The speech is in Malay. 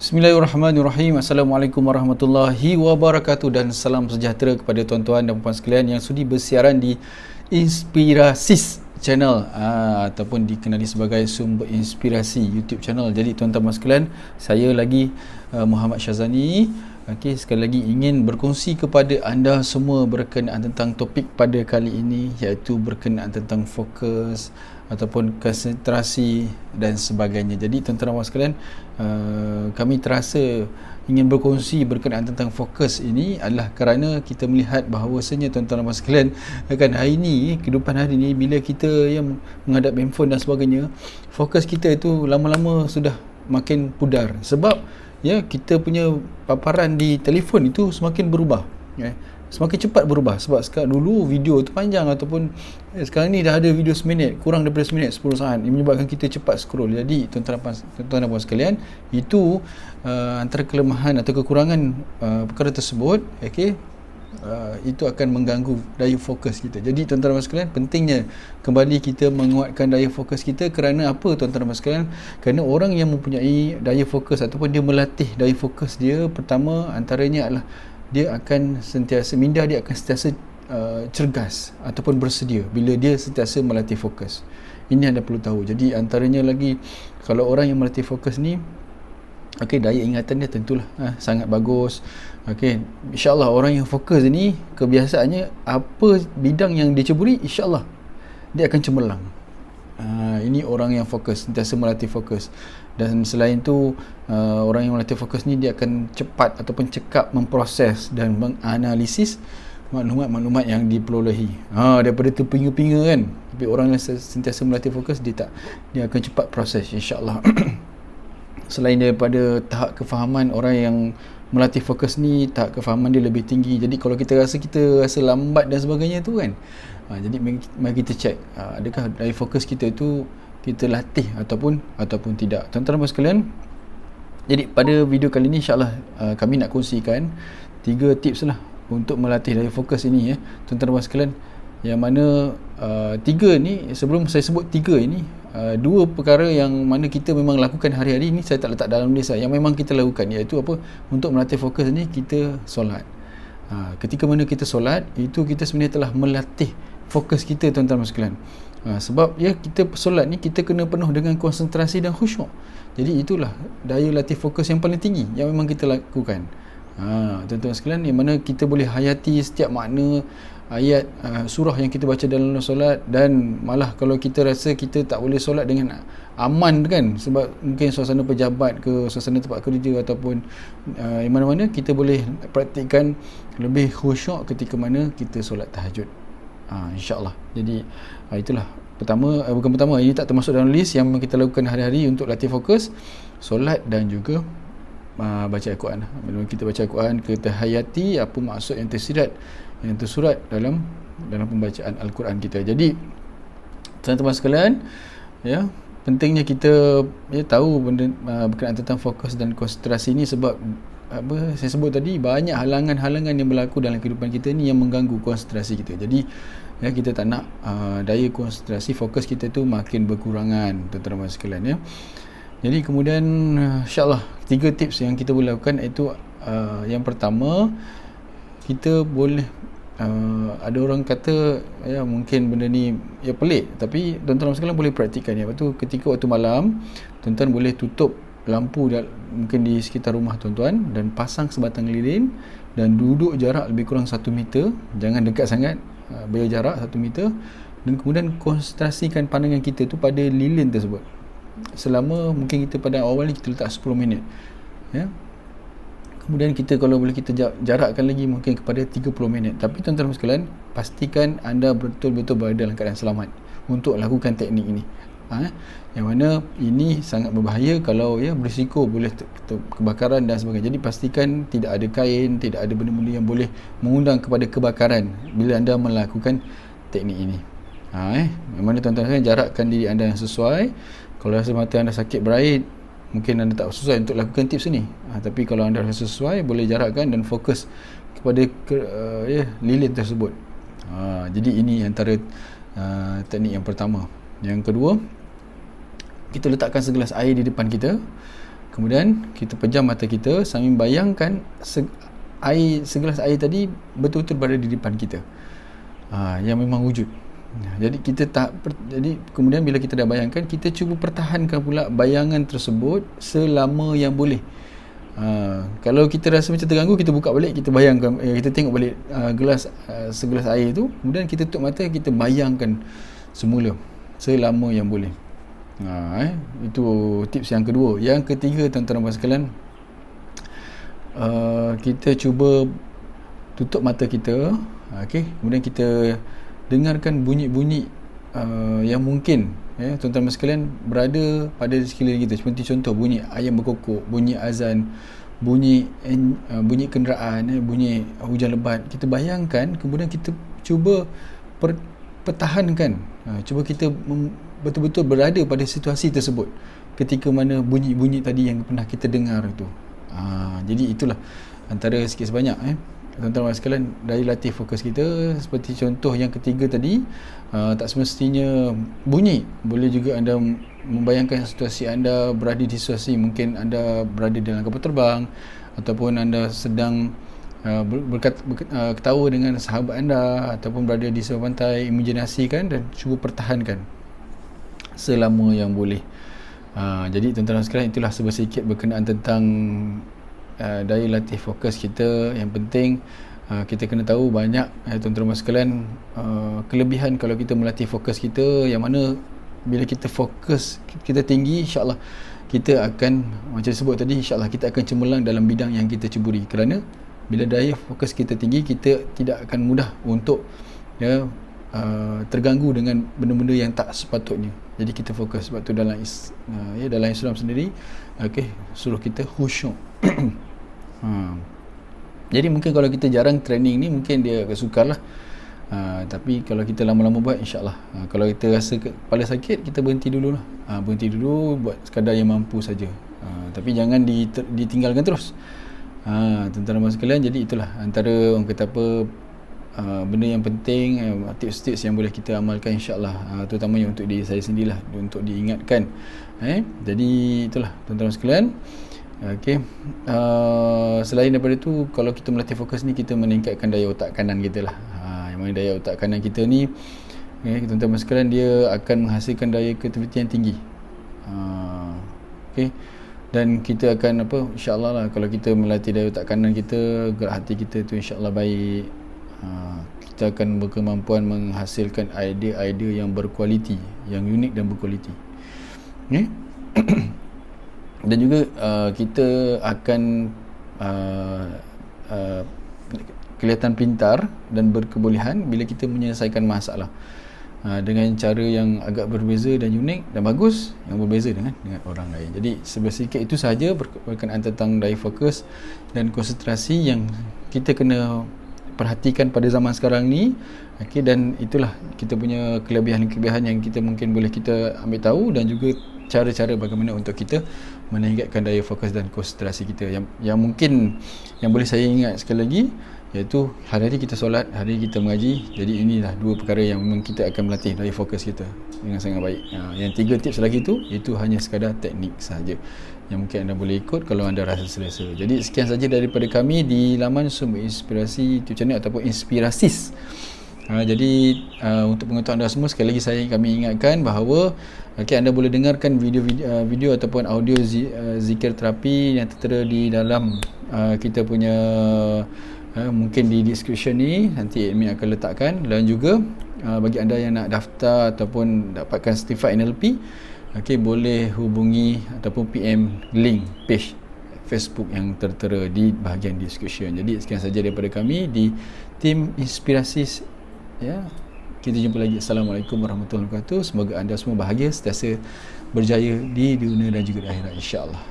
Bismillahirrahmanirrahim. Assalamualaikum warahmatullahi wabarakatuh dan salam sejahtera kepada tuan-tuan dan puan sekalian yang sudi bersiaran di Inspirasis channel ataupun dikenali sebagai Sumber Inspirasi YouTube channel. Jadi tuan-tuan dan sekalian, saya lagi Muhammad Syazani. Okey, sekali lagi ingin berkongsi kepada anda semua berkenaan tentang topik pada kali ini, iaitu berkenaan tentang fokus ataupun konsentrasi dan sebagainya. Jadi tuan-tuan dan sekalian, kami terasa ingin berkongsi berkenaan tentang fokus ini adalah kerana kita melihat bahawasanya tuan-tuan dan sekalian, kan hari ini, kehidupan hari ini, bila kita yang menghadap handphone dan sebagainya, fokus kita itu lama-lama sudah makin pudar. Sebab kita punya paparan di telefon itu semakin berubah, semakin cepat berubah. Sebab sekarang, dulu video itu panjang, ataupun sekarang ni dah ada video seminit, kurang daripada seminit, 10 saat. Ini menyebabkan kita cepat scroll. Jadi tuan-tuan dan puan sekalian, itu antara kelemahan atau kekurangan perkara tersebut. Itu akan mengganggu daya fokus kita. Jadi tuan-tuan dan sekalian, pentingnya kembali kita menguatkan daya fokus kita. Kerana apa tuan-tuan dan sekalian? Kerana orang yang mempunyai daya fokus ataupun dia melatih daya fokus dia, pertama antaranya adalah dia akan sentiasa, minda dia akan sentiasa cergas ataupun bersedia bila dia sentiasa melatih fokus. Ini anda perlu tahu. Jadi antaranya lagi, kalau orang yang melatih fokus ni, daya ingatan dia tentulah sangat bagus. InsyaAllah orang yang fokus ni, kebiasaannya apa bidang yang dia ceburi, insyaAllah dia akan cemerlang. Ini orang yang fokus, sentiasa melatih fokus. Dan selain tu, orang yang melatih fokus ni, dia akan cepat ataupun cekap memproses dan menganalisis maklumat-maklumat yang diperolehi daripada terpinga-pinga kan. Tapi orang yang sentiasa melatih fokus, dia akan cepat proses, insyaAllah. Selain daripada tahap kefahaman, orang yang melatih fokus ni, tahap kefahaman dia lebih tinggi. Jadi kalau kita rasa lambat dan sebagainya tu kan, jadi mari kita cek, adakah daya fokus kita itu kita latih ataupun tidak. Tuan-tuan dan sekalian, jadi pada video kali ni insyaAllah kami nak kongsikan 3 tips lah untuk melatih daya fokus ini, tuan-tuan dan sekalian. Yang mana 3 ni, sebelum saya sebut 3 ini, 2 perkara yang mana kita memang lakukan hari-hari ni, saya tak letak dalam list yang memang kita lakukan, iaitu apa? Untuk melatih fokus ni, kita solat. Ketika mana kita solat, itu kita sebenarnya telah melatih fokus kita, tuan-tuan dan sekalian. Sebab kita solat ni, kita kena penuh dengan konsentrasi dan khusyuk. Jadi itulah daya latih fokus yang paling tinggi yang memang kita lakukan. Tuan-tuan sekalian, yang mana kita boleh hayati setiap makna ayat surah yang kita baca dalam solat. Dan malah kalau kita rasa kita tak boleh solat dengan aman kan, sebab mungkin suasana pejabat ke, suasana tempat kerja ataupun mana-mana, kita boleh praktikkan lebih khusyuk ketika mana kita solat tahajud, insyaAllah. Jadi itulah bukan pertama, ini tak termasuk dalam list yang memang kita lakukan hari-hari untuk latih fokus, solat dan juga baca Al-Quran. Bila kita baca Al-Quran, kita hayati apa maksud yang tersurat dalam pembacaan Al-Quran kita. Jadi teman-teman sekalian, pentingnya kita tahu benda berkenaan tentang fokus dan konsentrasi ni. Sebab saya sebut tadi, banyak halangan-halangan yang berlaku dalam kehidupan kita ni yang mengganggu konsentrasi kita. Jadi kita tak nak daya konsentrasi fokus kita tu makin berkurangan, tuan-tuan sekalian. Jadi kemudian insyaAllah 3 tips yang kita boleh lakukan, iaitu yang pertama, kita boleh ada orang kata mungkin benda ni pelik, tapi tuan-tuan sekalian boleh praktikkan. Iaitu ketika waktu malam, tuan-tuan boleh tutup lampu mungkin di sekitar rumah tuan-tuan, dan pasang sebatang lilin, dan duduk jarak lebih kurang 1 meter. Jangan dekat sangat, beri jarak 1 meter, dan kemudian konsentrasikan pandangan kita tu pada lilin tersebut selama, mungkin kita pada awal ni kita letak 10 minit, kemudian kita, kalau boleh, kita jarakkan lagi mungkin kepada 30 minit. Tapi tuan-tuan sekalian, pastikan anda betul-betul berada dalam keadaan selamat untuk lakukan teknik ini, yang mana ini sangat berbahaya. Kalau berisiko boleh kebakaran dan sebagainya. Jadi pastikan tidak ada kain, tidak ada benda-benda yang boleh mengundang kepada kebakaran bila anda melakukan teknik ini. Yang mana tuan-tuan sekalian, jarakkan diri anda yang sesuai. Kalau rasa mata anda sakit berair, mungkin anda tak sesuai untuk lakukan tips ni. Tapi kalau anda rasa sesuai, boleh jarakkan dan fokus kepada lilin tersebut. Jadi ini antara teknik yang pertama. Yang kedua, kita letakkan segelas air di depan kita. kemudian kita pejam mata kita sambil bayangkan segelas air tadi betul-betul berada di depan kita, yang memang wujud. Jadi jadi kemudian bila kita dah bayangkan, kita cuba pertahankan pula bayangan tersebut selama yang boleh. Kalau kita rasa macam terganggu, kita buka balik, kita bayangkan, kita tengok balik segelas air tu, kemudian kita tutup mata, kita bayangkan semula selama yang boleh. Itu tips yang kedua. Yang ketiga, tuan-tuan dan puan sekalian, kita cuba tutup mata kita, kemudian kita dengarkan bunyi-bunyi yang mungkin tuan-tuan dan sekalian berada pada sekeliling kita. Seperti contoh bunyi ayam berkokok, bunyi azan, bunyi kenderaan, bunyi hujan lebat. Kita bayangkan, kemudian kita cuba pertahankan, cuba kita betul-betul berada pada situasi tersebut ketika mana bunyi-bunyi tadi yang pernah kita dengar itu. Jadi itulah antara sikit sebanyak tuan-tuan sekalian, dari latih fokus kita. Seperti contoh yang ketiga tadi, tak semestinya bunyi, boleh juga anda membayangkan situasi anda berada di situasi, mungkin anda berada dalam kapal terbang, ataupun anda sedang ketawa dengan sahabat anda, ataupun berada di sebuah pantai. Imajinasikan dan cuba pertahankan selama yang boleh. Jadi tuan-tuan sekalian, itulah sedikit berkenaan tentang daya latih fokus kita. Yang penting kita kena tahu banyak tuan-tuan sekalian, kelebihan kalau kita melatih fokus kita, yang mana bila kita fokus kita tinggi, insya-Allah kita akan, macam disebut tadi, insya-Allah kita akan cemerlang dalam bidang yang kita ceburi. Kerana bila daya fokus kita tinggi, kita tidak akan mudah untuk terganggu dengan benda-benda yang tak sepatutnya. Jadi kita fokus. Sebab tu dalam Islam sendiri suruh kita khusyuk. Jadi mungkin kalau kita jarang training ni, mungkin dia agak sukar lah. Tapi kalau kita lama-lama buat, insyaAllah. Kalau kita rasa kepala sakit, kita berhenti dulu lah. Berhenti dulu, buat sekadar yang mampu saja. Tapi jangan ditinggalkan terus. Tuan-tuan dan sekalian, jadi itulah antara orang kata apa, benda yang penting, tips-tips yang boleh kita amalkan, insyaAllah, terutamanya untuk diri saya sendirilah, untuk diingatkan. Jadi itulah tuan-tuan sekalian. Selain daripada itu, kalau kita melatih fokus ni, kita meningkatkan daya otak kanan kita lah. Yang mana daya otak kanan kita ni, tuan-tuan sekalian, dia akan menghasilkan daya kreativiti yang tinggi. Dan kita akan insyaAllah lah, kalau kita melatih daya otak kanan kita, gerak hati kita tu insyaAllah baik, kita akan berkemampuan menghasilkan idea-idea yang berkualiti, yang unik dan berkualiti. Dan juga kita akan kelihatan pintar dan berkebolehan bila kita menyelesaikan masalah dengan cara yang agak berbeza dan unik dan bagus, yang berbeza dengan orang lain. Jadi sedikit itu sahaja berkenaan tentang daya fokus dan konsentrasi yang kita kena perhatikan pada zaman sekarang ni. Dan itulah kita punya kelebihan-kelebihan yang kita mungkin boleh kita ambil tahu, dan juga cara-cara bagaimana untuk kita meningkatkan daya fokus dan konsentrasi kita. Yang mungkin yang boleh saya ingat sekali lagi, iaitu hari-hari kita solat, hari kita mengaji. Jadi inilah dua perkara yang memang kita akan melatih daya fokus kita dengan sangat baik. Yang tiga tips lagi tu, itu hanya sekadar teknik sahaja yang mungkin anda boleh ikut kalau anda rasa selesa. Jadi sekian saja daripada kami di laman Sumber Inspirasi YouTube channel ataupun Inspirasis. Jadi untuk pengetahuan anda semua, sekali lagi kami ingatkan bahawa anda boleh dengarkan video ataupun audio zikir terapi yang tertera di dalam kita punya mungkin di description ni, nanti admin akan letakkan. Dan juga bagi anda yang nak daftar ataupun dapatkan sertifikat NLP, boleh hubungi ataupun PM link page Facebook yang tertera di bahagian description. Jadi sekian saja daripada kami di tim Inspirasis. Kita jumpa lagi. Assalamualaikum warahmatullahi wabarakatuh. Semoga anda semua bahagia, sentiasa berjaya di dunia dan juga di akhirat, insya-Allah.